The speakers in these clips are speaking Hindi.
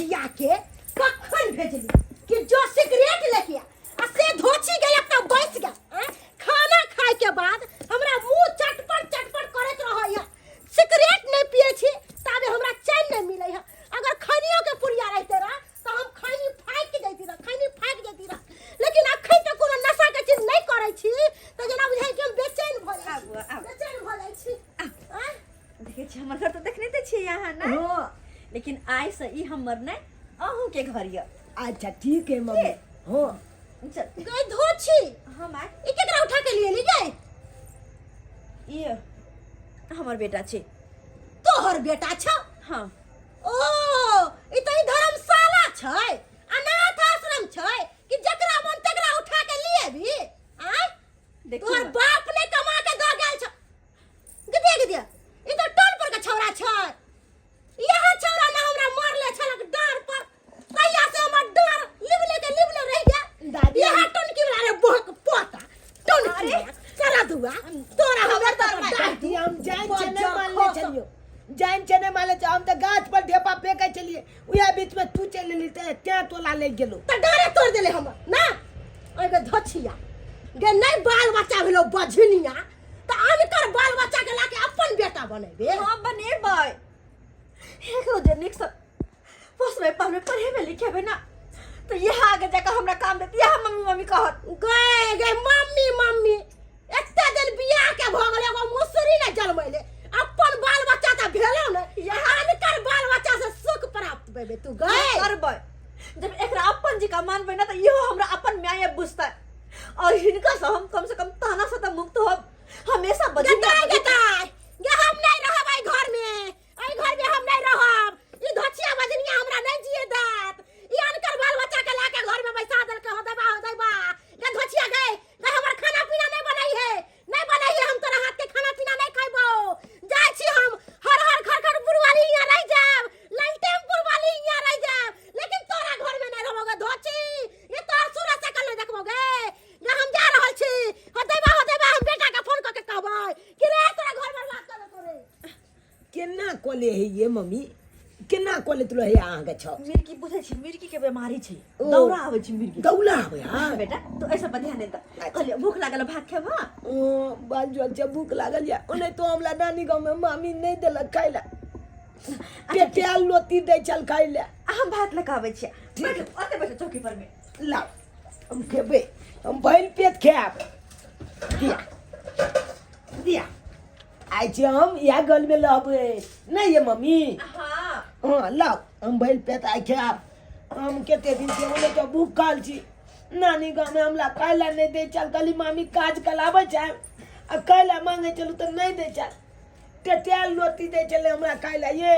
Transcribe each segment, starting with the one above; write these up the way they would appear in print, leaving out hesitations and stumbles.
बिया के कखन भेजली कि जो सिगरेट लेके आ से धोची गई अपना बैस गया खाना खाए के बाद हमरा मुंह चटपट करत रहय सिगरेट नहीं पिए छी ताबे हमरा चैन नहीं मिलै है अगर खनियो के पुरिया रहते रह तो हम खैनी फाइक देती रह लेकिन अखन तक कोनो नशा के चीज नहीं करै छी त जना बुझाइ कि हम बेचैन भ जाइ छी देखे छी हमर घर तो देखने ते छी यहाँ ना हां लेकिन आइ से ई हमर नै अहू के घर य अच्छा ठीक है मम्मी हां चल गई धोची हम आइ ई केकरा उठा के लिए गई ये हमर बेटा छै तोहर बेटा छ हां ओ ई त ई धर्मशाला छै अनाथ आश्रम छै कि जकरा मन तकरा उठा के लिए भी आ तोहर बाप ने कमा के द गेल छ गदिया ई त टोल पर के छौरा छै यह छौरा ना हमरा मारले छलक डार पर तैया से हमर डार लिबले रह गया दादी यह टन की रे बहक पोता टन अरे करा दुआ तोरा हमर दादी हम जान से नहीं मानले चलियो जान से नहीं मानले हम त गाछ पर ढेपा फेंकै चलिए उया बीच में तू चल लेली त क्या तोला ले गेलो त डारे तोड़ देले हम ना ओइ के धछिया गे नहीं बाल बच्चा भेलो बझनिया त अनकर बाल बच्चा के लाके अपन बेटा बनेबे हां बनेबै एको जे निक सब बस में पढ़े में लिखे में ना तो यहाँ आगे जाकर हमरा काम देती यहाँ मम्मी कहत गए मम्मी एते दिन बियाह के भ गेले एगो मुसरी न जन्मैले अपन बाल बच्चा त भेलो न यहाँ अनकर बाल बच्चा से सुख प्राप्त भेबे तू गए करबै जब एकरा अपन जी का मानबै ना तो इहो हमरा अपन माय बुझतै और हिनका से हम कम से कम ताना से त मुक्त होब हमेशा गताय गे हम नहीं रहब आई घर में हम नहीं रहब ई धचिया बजनिया हमरा नहीं जिए देत ई अनकर बाल बच्चा के लाके घर में बैसा देल के हो देबा गे धचिया गए हमर खाना पीना नहीं बनाई है हम तोरा हाथ के खाना पीना नहीं खाइबो जाय छी हम हर खर पुरवाली यहाँ रह जाब ललटेमपुर वाली यहाँ रह जाब लेकिन तोरा घर में नहीं रहबोगे धोची ये तोर सूरत से कल नहीं देखबोगे हम जा रहल छी हो देबा हम बेटा के फोन करके कहबै कि रे तोरा घर बर्बाद कर तोरे केना कोले है ये मम्मी केना कोले तुलो है आहा के छ मिर्की बुझै छी मिर्की के बीमारी छै दौरा आबै छै मिर्की दौला आबै हां बेटा तो ऐसा पर ध्यान दे त कहलिए भूख लागल भात खेबा ओ बाल जो जब भूख लागल या ओने तो हमला नानी गांव में मामी नहीं देलक खाइला पेटे आल लोती दे चल खाइला हम भात लगाबै छी बैठ चौकी पर में ला हम खेबे हम भइल पेट खाब दिया आई छी हम या गल में लबे नहीं ये मम्मी हां लाओ हम भइल पेट आई खाब हम केते दिन से ओने तो भूख काल छी नानी गांव में हमला खाइला नहीं दे चल कली मामी काज कलाबे छै आ खाइला मांगे चलू तो नहीं दे चल टेटियाल लोती दे चले हमरा खाइला ये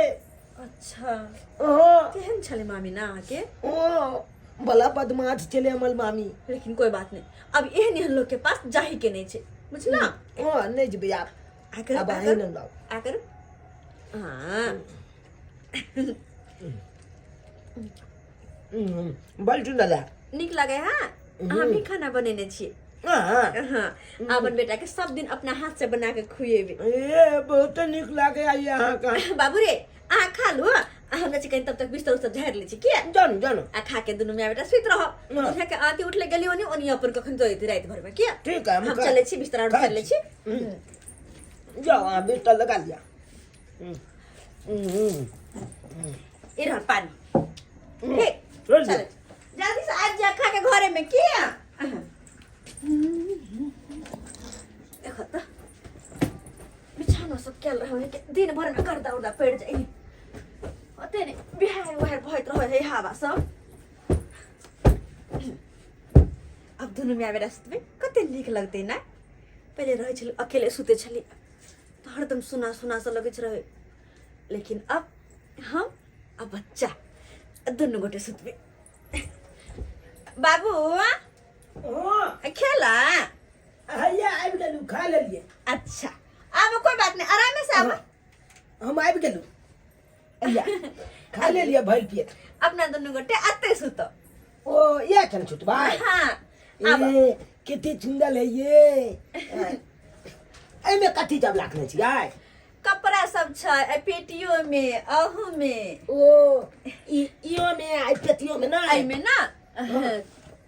अच्छा हां केहन छले मामी ना के ओ भला बदमाश चले हमर मामी लेकिन कोई बात नहीं अब एहन लोग के पास जाही के नहीं छे बुझला हां नहीं जबे आप अब आए न लाओ आकर हां बल चुनला निक लगे हां हम भी खाना बनेने छी हां अपन बेटा के सब दिन अपना हाथ से बना के खुएबे ए बहुत निक लागे आई यहां का बाबू रे आ खा लो हमरा चिकन तब तक बिस्तर उस्तर झाड़ ले छी के जानो आ खा के दुनु में बेटा सुत रह उठा के आके उठले गेली ओनी अपन कखन जोइत रात भर में के ठीक है हम चले छी बिस्तर उठा ले छी जाओ आ बिस्तर लगा लिया इधर पानी हे चल जल्दी से आज जा खा के घरे में किया देखो तो बिछाना सब क्या रहा है कि दिन भर में गर्दा उर्दा पड़ जाए होते ने बिहार वहार भइत रहे है हवा सब अब दुनु में आवे रात में कते नीक लगते ना पहले रहे छल अकेले सुते छली तो हरदम सुना सा लगे रहे लेकिन अब हम अब बच्चा दुनु गोटे सुतबे बाबू ओ खेला हैया आबि गेलू खा लेलिए अच्छा अब कोई बात नहीं आराम से अब हम आबि गेलू हैया खा लेलिए भइल पेट अपना दुनु गोटे आते सुतो ओ ये चल छुट भाई हां ए कितनी सुंदर है ये एमे कथी जब लाखने छियै कपड़ा सब छै पेटियो में अहू में ओ ई पेटियों में आई पेटियों में ना आई में ना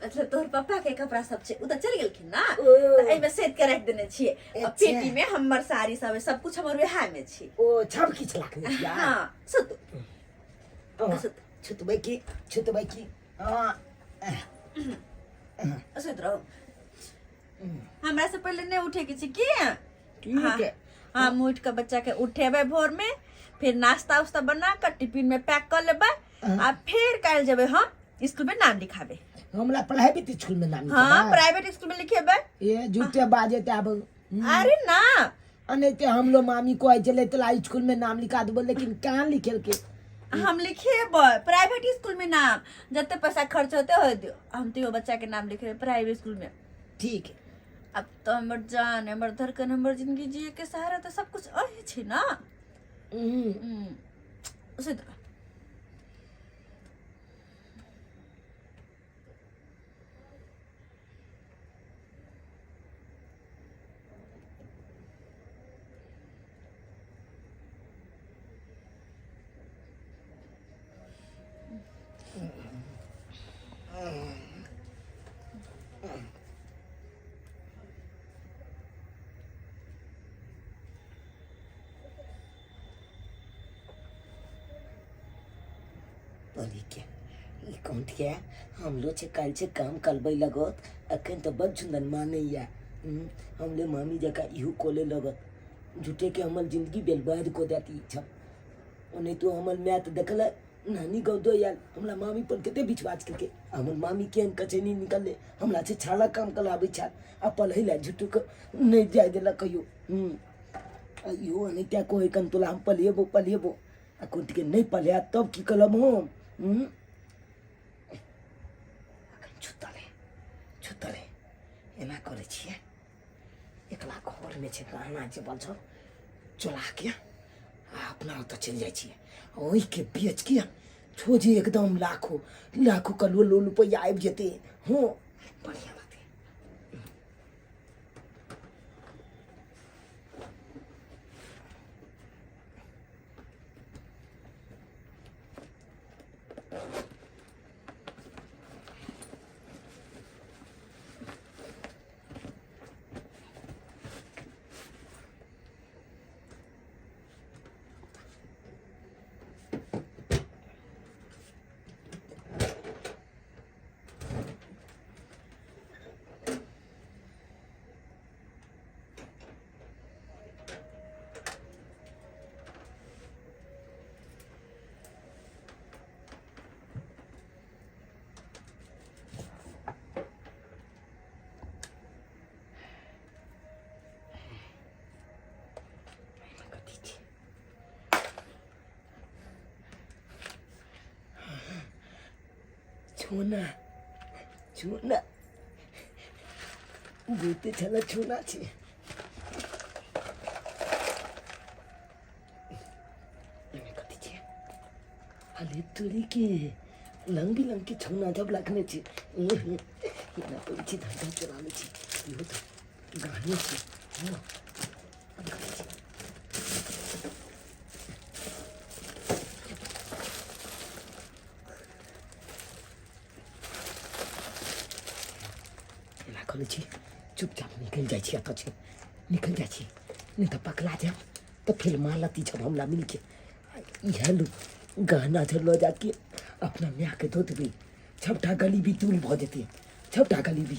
मतलब तोहर पापा के कपड़ा सब छे उ त चल गेलखिन ना ओ। त एमे सेट के रख देने छिए अच्छा। पेटी में हमर साड़ी सब कुछ हमर वहा में छी ओ छब की चला के दिया हां सुत छुतबै की हां सुत रहो हमरा से पहले नहीं उठे के छी की ठीक है हम उठ के बच्चा के उठेबे भोर में फिर नाश्ता उस्ता बना कर टिफिन में पैक कर लेबे आ फिर काल जेबे हम स्कूल में नाम लिखाबे हमरा प्राइवेट स्कूल में नाम हाँ प्राइवेट स्कूल में लिखेबे ये झूठे बाजे ते अब अरे ना अनेते हम लोग मामी को आई चले तला स्कूल में नाम लिखा देबो लेकिन कहां लिखेल के हम लिखेबे प्राइवेट स्कूल में नाम जते पैसा खर्च होते हो दियो हम तो बच्चा के नाम लिखे प्राइवेट स्कूल में ठीक है अब तो हमर जान हमर धड़कन हमर जिंदगी जिए के सहारा तो सब कुछ अही छी ना उसे तो बोली के ई कौन के हम लोग से कल से काम करबै लगत अखन तो बड़ सुंदर मानैया हम ले मामी जका इहू कोले लगत झूठे के हमर जिंदगी बर्बाद को देती छ ओने तो हमर मैत देखल नानी गौदो यार हमरा मामी पर कते विश्वास करके हमर मामी केन कचनी निकले हमरा से छाला काम कराबै छ आ पलहिला झूठो के नहीं जाय देला कहियो अयो अने क्या कोई कन तोला हम पलिएबो आ कुंट के नहीं पलिया तब की कलम हम छुतले एना करे छिए एकला घर में छे गहना जे बल छ चला के आ अपना तो चल जाय छिए ओई के बेच के छोजे एकदम लाखों करोड़ रुपया आबि जेते हो बढ़िया बात है छूना गोते छला छूना छे कथी छे अले तोरी के लंबी छौना जब लगने छे इना तो छी धंधा चलाने छे इहो तो गाने छे खोले छी चुपचाप निकल जाय छी अत छी निकल जाय छी नहीं तो पकड़ा जाब तो फिर मालती जब हमला मिल के इहे लो गहना लो जाके अपना माँ के दो देबे छपटा गली भी तूल भ जेते छपटा गली भी